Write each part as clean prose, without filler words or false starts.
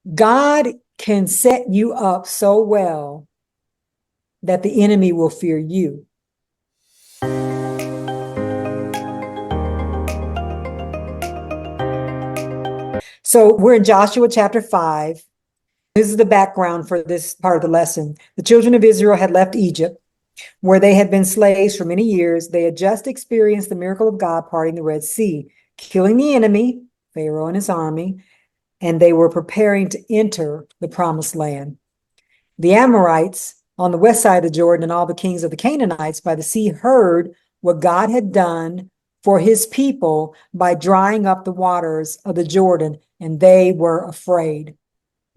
God can set you up so well that the enemy will fear you. So we're in Joshua chapter 5. This is the background for this part of the lesson. The children of Israel had left Egypt, where they had been slaves for many years. They had just experienced the miracle of God parting the Red Sea, killing the enemy, Pharaoh and his army, and they were preparing to enter the promised land. The Amorites on the west side of the Jordan and all the kings of the Canaanites by the sea heard what God had done for his people by drying up the waters of the Jordan, and they were afraid.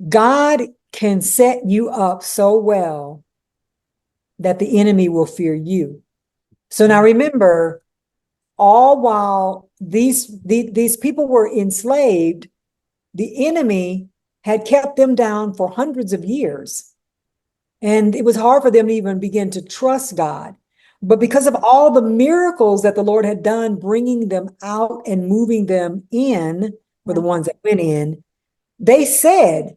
God can set you up so well that the enemy will fear you. So now remember, all while these people were enslaved, the enemy had kept them down for hundreds of years. And it was hard for them to even begin to trust God. But because of all the miracles that the Lord had done, bringing them out and moving them in, for the ones that went in, they said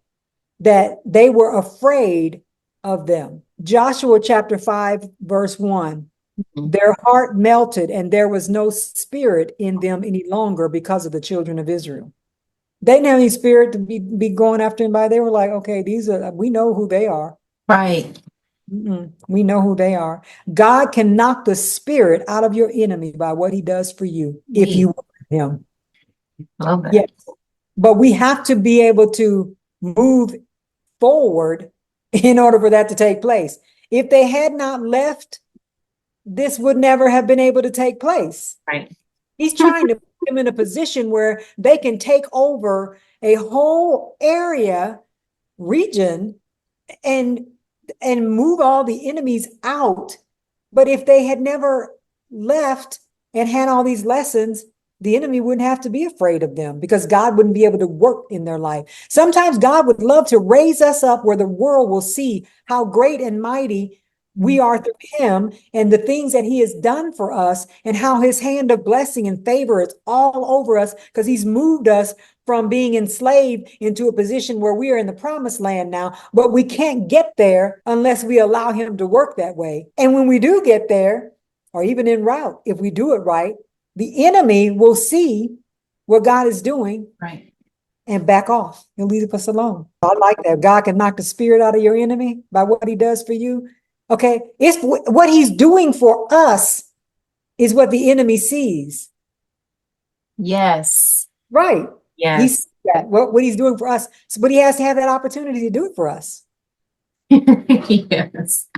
that they were afraid of them. Joshua chapter 5, verse 1. Their heart melted, and there was no spirit in them any longer because of the children of Israel. They didn't have any spirit to be going after anybody. They were like, okay, we know who they are. Right. We know who they are. God can knock the spirit out of your enemy by what he does for you if you want him. Love that. Yes. But we have to be able to move forward in order for that to take place. If they had not left, this would never have been able to take place. Right. He's trying to put them in a position where they can take over a whole region, and move all the enemies out. But if they had never left and had all these lessons, the enemy wouldn't have to be afraid of them because God wouldn't be able to work in their life. Sometimes God would love to raise us up where the world will see how great and mighty we are through him and the things that he has done for us and how his hand of blessing and favor is all over us because he's moved us from being enslaved into a position where we are in the promised land now, but we can't get there unless we allow him to work that way. And when we do get there, or even en route, if we do it right, the enemy will see what God is doing. Right. And back off. He'll leave us alone. I like that. God can knock the spirit out of your enemy by what he does for you. Okay, it's what he's doing for us is what the enemy sees. Yes. Right. Yes. He sees that, what he's doing for us. So, but he has to have that opportunity to do it for us. Yes.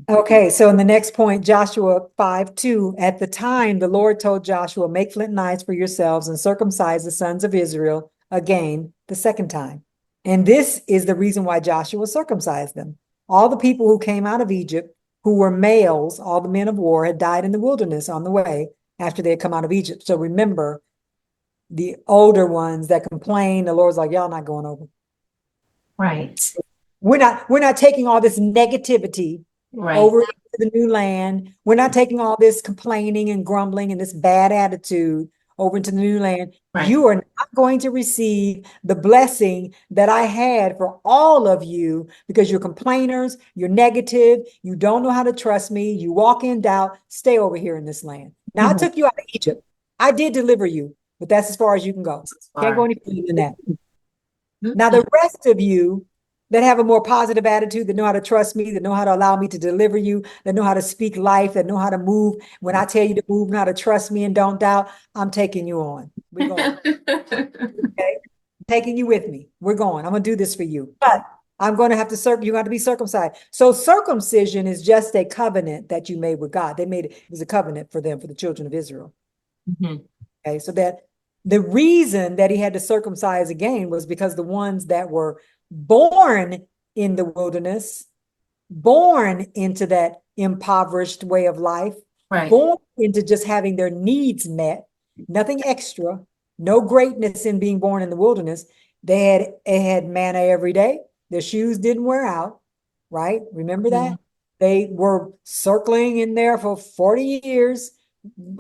Okay, so in the next point, Joshua 5:2, at the time the Lord told Joshua, make flint knives for yourselves and circumcise the sons of Israel again the second time. And this is the reason why Joshua circumcised them. All the people who came out of Egypt, who were males, all the men of war, had died in the wilderness on the way after they had come out of Egypt. So remember, the older ones that complained, the Lord's like, y'all not going over. Right. We're not taking all this negativity over into the new land. We're not taking all this complaining and grumbling and this bad attitude over into the new land. Right. You are not going to receive the blessing that I had for all of you because you're complainers, you're negative, you don't know how to trust me, you walk in doubt. Stay over here in this land. Now, I took you out of Egypt. I did deliver you, but that's as far as you can go. Can't go any further than that. Now, the rest of you that have a more positive attitude, that know how to trust me, that know how to allow me to deliver you, that know how to speak life, that know how to move. When I tell you to move, know how to trust me and don't doubt, I'm taking you on. We're going. Okay? Taking you with me. We're going. I'm going to do this for you. But I'm going to have to you're going to be circumcised. So circumcision is just a covenant that you made with God. It was a covenant for them, for the children of Israel. Okay, so that the reason that he had to circumcise again was because the ones that were born in the wilderness, born into that impoverished way of life, born into just having their needs met, nothing extra, no greatness in being born in the wilderness. They had manna every day. Their shoes didn't wear out, right? Remember that? They were circling in there for 40 years,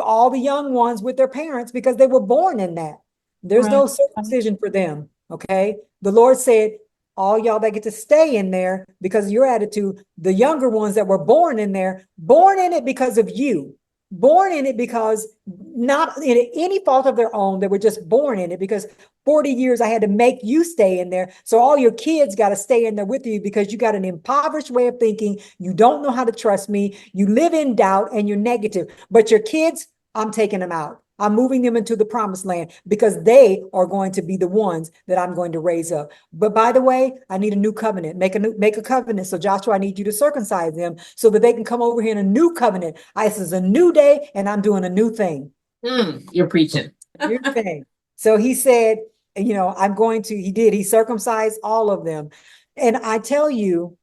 all the young ones with their parents because they were born in that. There's no circumcision for them. Okay. The Lord said, all y'all that get to stay in there because of your attitude, the younger ones that were born in there, born in it because of you, born in it because not in any fault of their own. They were just born in it because 40 years I had to make you stay in there. So all your kids got to stay in there with you because you got an impoverished way of thinking. You don't know how to trust me. You live in doubt and you're negative. But your kids, I'm taking them out. I'm moving them into the promised land because they are going to be the ones that I'm going to raise up. But by the way, I need a new covenant. Make a covenant. So Joshua, I need you to circumcise them so that they can come over here in a new covenant. This is a new day and I'm doing a new thing. You're preaching. New thing. So he said, he circumcised all of them. And I tell you,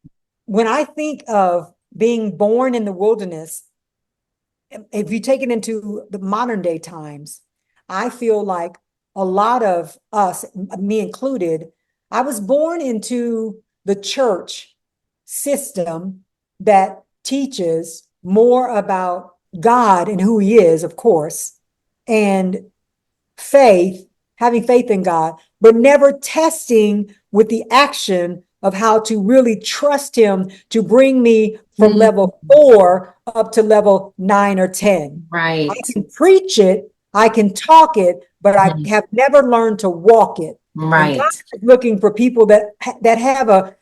when I think of being born in the wilderness, if you take it into the modern day times, I feel like a lot of us, me included, I was born into the church system that teaches more about God and who he is, of course, and having faith in God, but never testing with the action of how to really trust him to bring me from level 4 up to level 9 or 10. Right. I can preach it, I can talk it, but I have never learned to walk it. Right. And God is looking for people that have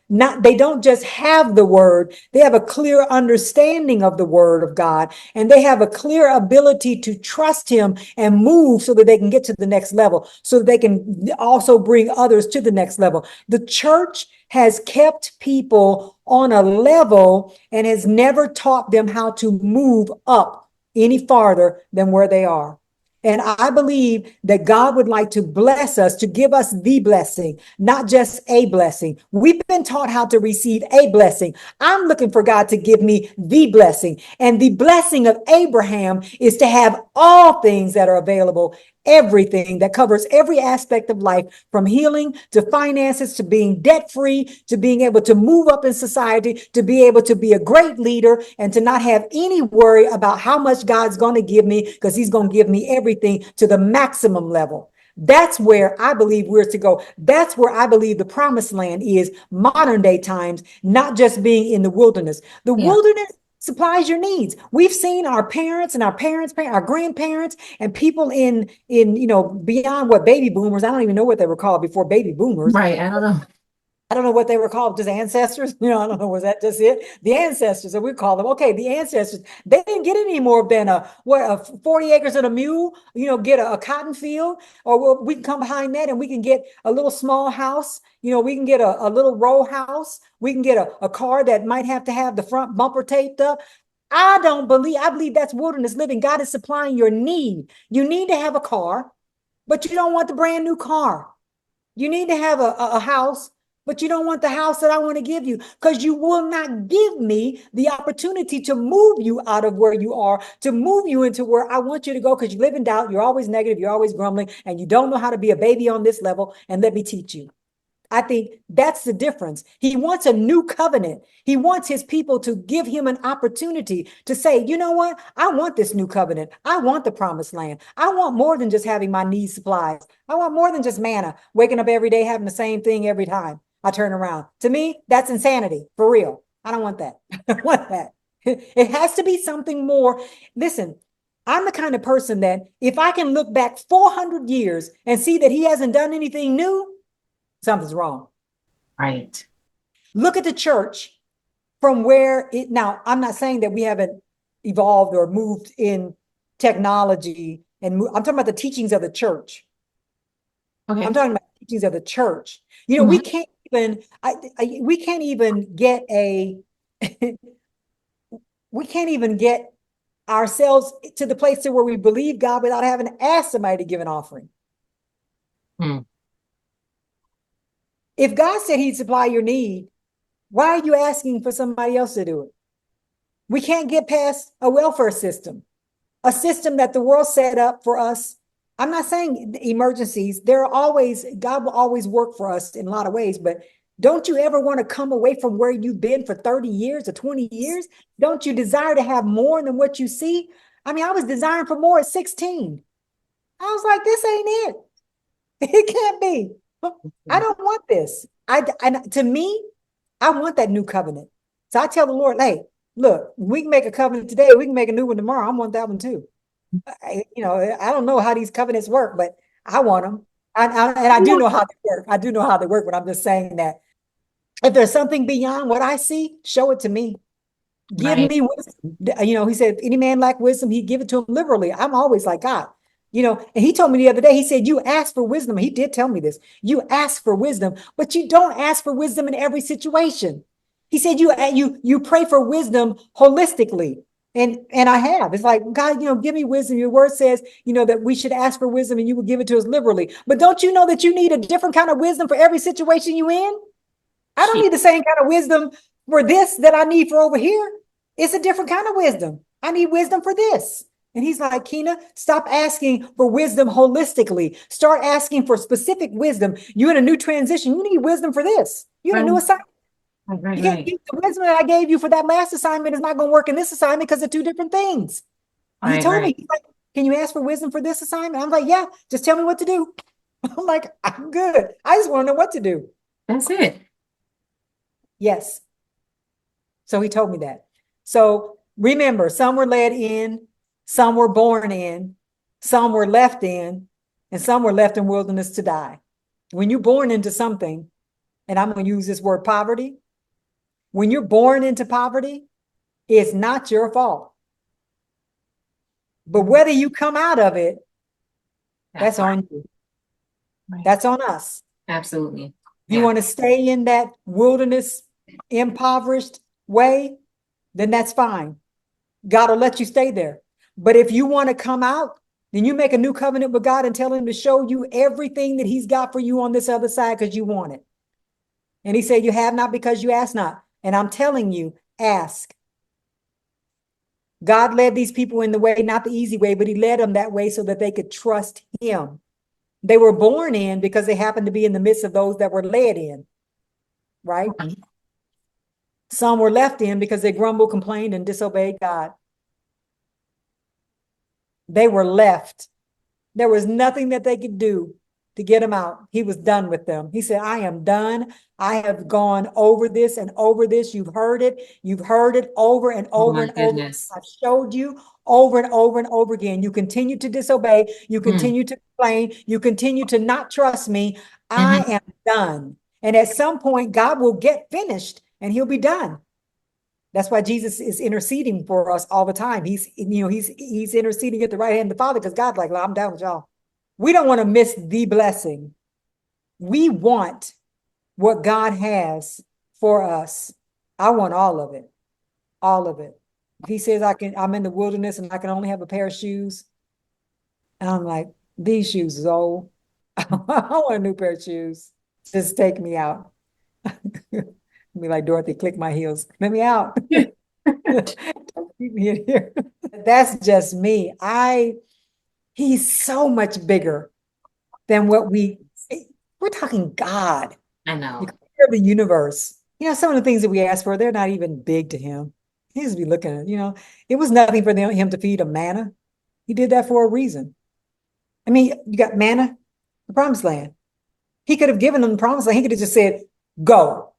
they don't just have the word, they have a clear understanding of the word of God, and they have a clear ability to trust him and move so that they can get to the next level, so that they can also bring others to the next level. The church has kept people on a level and has never taught them how to move up any farther than where they are. And I believe that God would like to bless us, to give us the blessing, not just a blessing. We've been taught how to receive a blessing. I'm looking for God to give me the blessing. And the blessing of Abraham is to have all things that are available, everything that covers every aspect of life, from healing to finances, to being debt free, to being able to move up in society, to be able to be a great leader, and to not have any worry about how much God's going to give me, because he's going to give me everything to the maximum level. That's where I believe we're to go. That's where I believe the promised land is, modern day times, not just being in the wilderness. The wilderness supplies your needs. We've seen our parents and our our grandparents and people in beyond what baby boomers. I don't even know what they were called before baby boomers. Right. I don't know. I don't know what they were called, just ancestors. I don't know. Was that just it? The ancestors that we call them. Okay, the ancestors. They didn't get any more than a 40 acres and a mule, get a cotton field, or we can come behind that and we can get a little small house. We can get a little row house. We can get a car that might have to have the front bumper taped up. I believe that's wilderness living. God is supplying your need. You need to have a car, but you don't want the brand new car. You need to have a house, but you don't want the house that I want to give you, because you will not give me the opportunity to move you out of where you are, to move you into where I want you to go, because you live in doubt. You're always negative. You're always grumbling, and you don't know how to be a baby on this level. And let me teach you. I think that's the difference. He wants a new covenant. He wants his people to give him an opportunity to say, you know what? I want this new covenant. I want the promised land. I want more than just having my needs supplies. I want more than just manna, waking up every day, having the same thing every time I turn around. To me, that's insanity, for real. I don't want that. I don't want that. It has to be something more. Listen, I'm the kind of person that if I can look back 400 years and see that he hasn't done anything new, something's wrong. Right. Look at the church from where now, I'm not saying that we haven't evolved or moved in technology, and I'm talking about the teachings of the church. Okay. I'm talking about the teachings of the church. We can't even, we can't even get we can't even get ourselves to the place to where we believe God without having to ask somebody to give an offering. If God said he'd supply your need, why are you asking for somebody else to do it? We can't get past a welfare system, a system that the world set up for us. I'm not saying emergencies. God will always work for us in a lot of ways, but don't you ever want to come away from where you've been for 30 years or 20 years? Don't you desire to have more than what you see? I mean, I was desiring for more at 16. I was like, this ain't it. It can't be. I don't want this. To me, I want that new covenant. So I tell the Lord, hey, look, we can make a covenant today. We can make a new one tomorrow. I want that one too. I don't know how these covenants work, but I want them. And I do know how they work. I do know how they work, but I'm just saying that if there's something beyond what I see, show it to me. Give Right. me wisdom. He said, if any man lack wisdom, he give it to him liberally. I'm always like, God, and he told me the other day, he said, you ask for wisdom. He did tell me this. You ask for wisdom, but you don't ask for wisdom in every situation. He said, you pray for wisdom holistically. And I have. It's like, God, give me wisdom. Your word says, that we should ask for wisdom and you will give it to us liberally. But don't you know that you need a different kind of wisdom for every situation you in? I don't need the same kind of wisdom for this that I need for over here. It's a different kind of wisdom. I need wisdom for this. And he's like, Kina, stop asking for wisdom holistically. Start asking for specific wisdom. You're in a new transition. You need wisdom for this. You're in a new assignment. You can't use the wisdom that I gave you for that last assignment is not going to work in this assignment because they're two different things. And he told me, he's like, can you ask for wisdom for this assignment? I'm like, yeah, just tell me what to do. I'm like, I'm good. I just want to know what to do. That's it. Yes. So he told me that. So remember, some were led in, some were born in, some were left in, and some were left in wilderness to die. When you're born into something, and I'm going to use this word poverty, when you're born into poverty, it's not your fault. But whether you come out of it, that's on you. Right. That's on us. Absolutely. If you want to stay in that wilderness, impoverished way, then that's fine. God will let you stay there. But if you want to come out, then you make a new covenant with God and tell him to show you everything that he's got for you on this other side because you want it. And he said, you have not because you ask not. And I'm telling you, ask. God led these people in the way, not the easy way, but he led them that way so that they could trust him. They were born in because they happened to be in the midst of those that were led in, right? Some were left in because they grumbled, complained, and disobeyed God. They were left. There was nothing that they could do to get them out. He was done with them. He said, I am done. I have gone over this and over this. You've heard it. You've heard it over and over and over. I've showed you over and over and over again. You continue to disobey. You continue to complain. You continue to not trust me. I am done. And at some point, God will get finished and he'll be done. That's why Jesus is interceding for us all the time. He's interceding at the right hand of the Father because God's like, I'm done with y'all. We don't want to miss the blessing. We want what God has for us. I want all of it. All of it. If he says I'm in the wilderness and I can only have a pair of shoes, and I'm like, these shoes is old. I want a new pair of shoes. Just take me out. Be like Dorothy, click my heels. Let me out. Don't keep me in here. That's just me. He's so much bigger than what we're talking God. I know. The universe. Some of the things that we ask for, they're not even big to him. He just be looking at, it was nothing for him to feed them manna. He did that for a reason. I mean, you got manna, the promised land. He could have given them the promised land. He could have just said, go.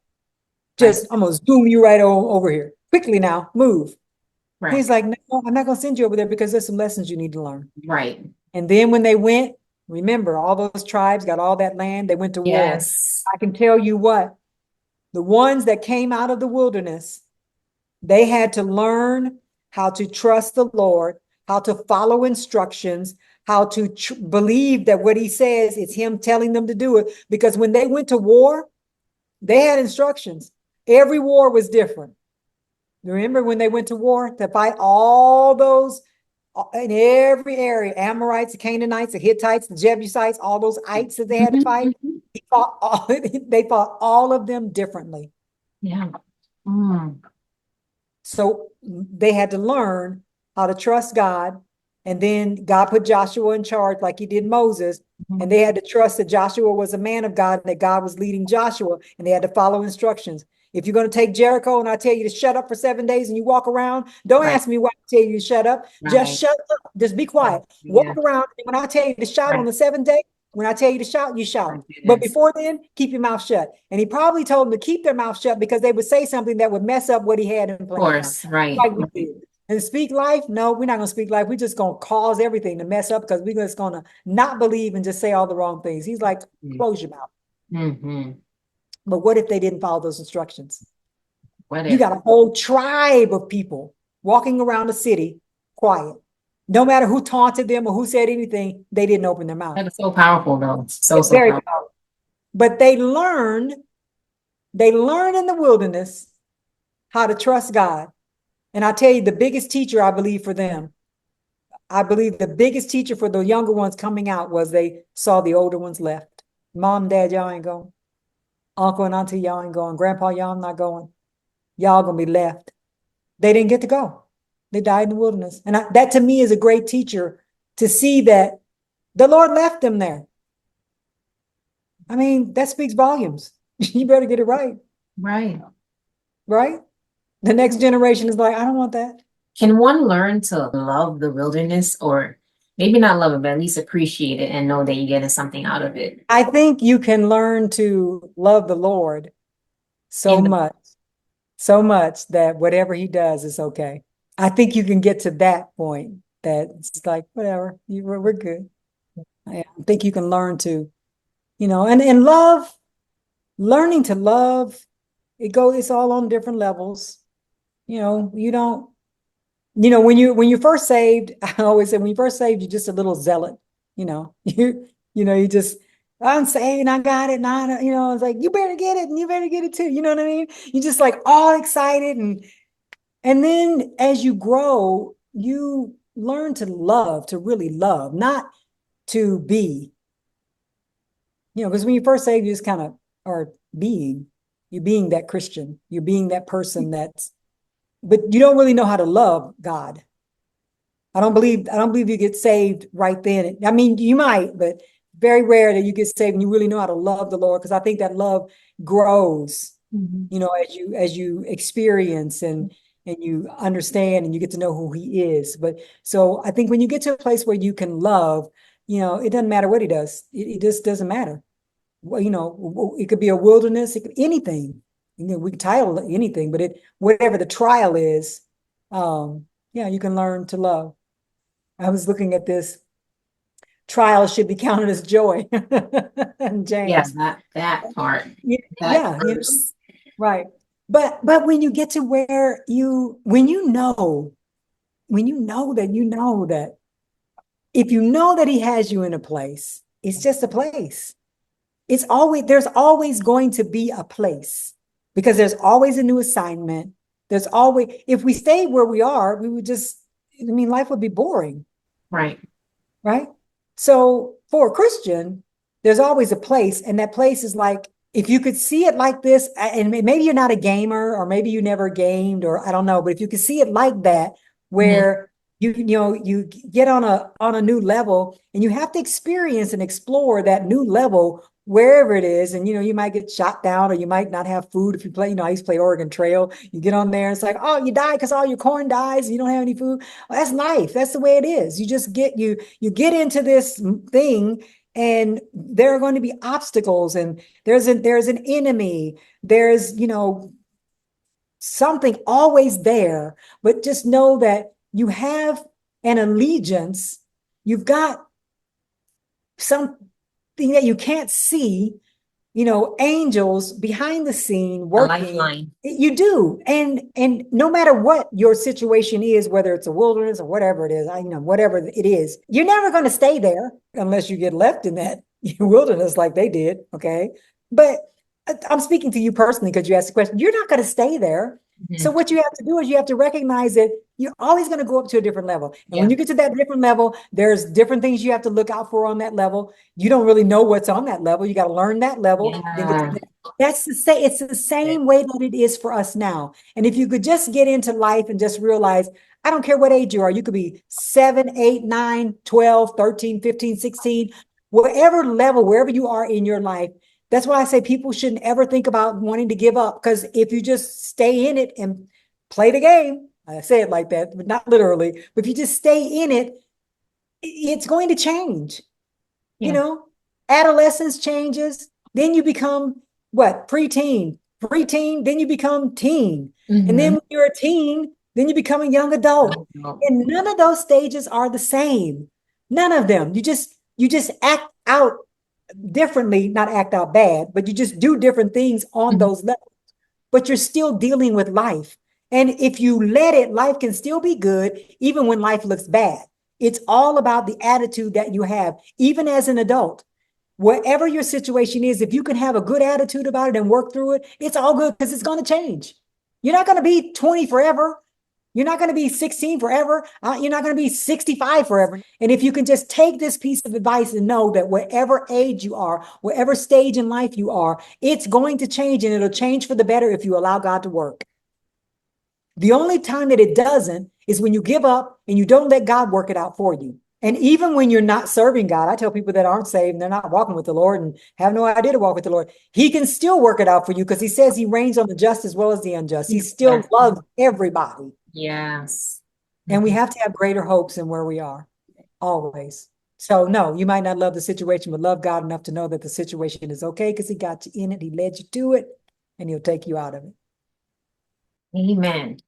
I'm going to zoom you right over here. Quickly now, move. Right. He's like, no, I'm not going to send you over there because there's some lessons you need to learn. Right. And then when they went, remember, all those tribes got all that land. They went to war. I can tell you what, the ones that came out of the wilderness, they had to learn how to trust the Lord, how to follow instructions, how to believe that what he says, it's him telling them to do it. Because when they went to war, they had instructions. Every war was different. Remember when they went to war to fight all those in every area, Amorites, the Canaanites, the Hittites, the Jebusites, all those ites that they had to fight. They fought all of them differently. Yeah. So they had to learn how to trust God. And then God put Joshua in charge like he did Moses. And they had to trust that Joshua was a man of God and that God was leading Joshua. And they had to follow instructions. If you're going to take Jericho and I tell you to shut up for 7 days and you walk around, don't ask me why I tell you to shut up. Just shut up. Just be quiet. Walk around. And when I tell you to shout on the 7th day, When I tell you to shout, you shout. My But goodness. before then, keep your mouth shut. And he probably told them to keep their mouth shut because they would say something that would mess up what he had in Of plan for them. course, right. Like we did. And speak life? No, we're not going to speak life. We're just going to cause everything to mess up because we're just going to not believe and just say all the wrong things. He's like, close your mouth. Mm-hmm. But what if they didn't follow those instructions? What You if? got a whole tribe of people walking around the city quiet. No matter who taunted them or who said anything, they didn't open their mouth. That is so powerful, though. So It's very powerful. powerful. But they learned in the wilderness how to trust God. And I tell you, the biggest teacher, I believe, for them, I believe the biggest teacher for the younger ones coming out was they saw the older ones left. Mom, dad, y'all ain't going. Uncle and auntie, y'all ain't going. Grandpa, y'all not going. Y'all gonna be left. They didn't get to go. They died in the wilderness. And that to me is a great teacher to see that the Lord left them there. I mean, that speaks volumes. You better get it right. Right. Right? The next generation is like, I don't want that. Can one learn to love the wilderness, or maybe not love it, but at least appreciate it and know that you're getting something out of it? I think you can learn to love the Lord so much that whatever he does is okay. I think you can get to that point that it's like, whatever, we're good. I think you can learn to, and love, learning to love, it's all on different levels. You don't, when you're first saved, I always say when you're first saved, you're just a little zealot, you just, I'm saved and I got it. Now, it's like, you better get it and you better get it too. You know what I mean? You're just like all excited. And then as you grow, you learn to love, to really love, not to be, because when you first saved, you just kind of are you're being that Christian, you're being that person but you don't really know how to love God. I don't believe you get saved right then. I mean, you might, but very rare that you get saved and you really know how to love the Lord, because I think that love grows, as you experience and you understand and you get to know who he is. But so I think when you get to a place where you can love, it doesn't matter what he does. It just doesn't matter. Well, it could be a wilderness, it could anything. We can title it anything, but whatever the trial is, you can learn to love. I was looking at this. Trials should be counted as joy. And Yeah, James. that part. Yeah, That verse. right. But when you get to where when you know that if you know that he has you in a place, it's just a place. There's always going to be a place, because there's always a new assignment. If we stayed where we are, we would life would be boring. Right. Right. So for a Christian, there's always a place. And that place is like, if you could see it like this, and maybe you're not a gamer, or maybe you never gamed, or I don't know, but if you could see it like that, where you get on a new level and you have to experience and explore that new level wherever it is. And you might get shot down, or you might not have food if you play. I used to play Oregon Trail. You get on there, it's like, oh, you die because all your corn dies, you don't have any food. Well, that's life. That's the way it is. You just get into this thing, and there are going to be obstacles, and there's an enemy. There's something always there, but just know that you have an allegiance. You've got something that you can't see, angels behind the scene A working. lifeline. You do. And no matter what your situation is, whether it's a wilderness or whatever it is, whatever it is, you're never going to stay there unless you get left in that wilderness like they did. Okay. But I'm speaking to you personally because you asked the question. You're not going to stay there. So what you have to do is you have to recognize that you're always going to go up to a different level. And when you get to that different level, there's different things you have to look out for on that level. You don't really know what's on that level. You got to learn that level. Yeah. It's the same way that it is for us now. And if you could just get into life and just realize, I don't care what age you are, you could be 7, 8, 9, 12, 13, 15, 16, whatever level, wherever you are in your life. That's why I say people shouldn't ever think about wanting to give up, because if you just stay in it and play the game, I say it like that, but not literally, but if you just stay in it, it's going to change, Adolescence changes. Then you become what? Preteen. Preteen, then you become teen. And then Mhm. when you're a teen, then you become a young adult. No. And none of those stages are the same. None of them. You just act out differently, not act out bad, but you just do different things on Mhm. those levels. But you're still dealing with life. And if you let it, life can still be good, even when life looks bad. It's all about the attitude that you have, even as an adult. Whatever your situation is, if you can have a good attitude about it and work through it, it's all good because it's going to change. You're not going to be 20 forever. You're not going to be 16 forever. You're not going to be 65 forever. And if you can just take this piece of advice and know that whatever age you are, whatever stage in life you are, it's going to change, and it'll change for the better if you allow God to work. The only time that it doesn't is when you give up and you don't let God work it out for you. And even when you're not serving God, I tell people that aren't saved and they're not walking with the Lord and have no idea to walk with the Lord, He can still work it out for you because He says He reigns on the just as well as the unjust. He still Yes. loves everybody. Yes. And we Mhm. have to have greater hopes than where we are, always. So, no, you might not love the situation, but love God enough to know that the situation is okay because He got you in it, He led you to it, and He'll take you out of it. Amen.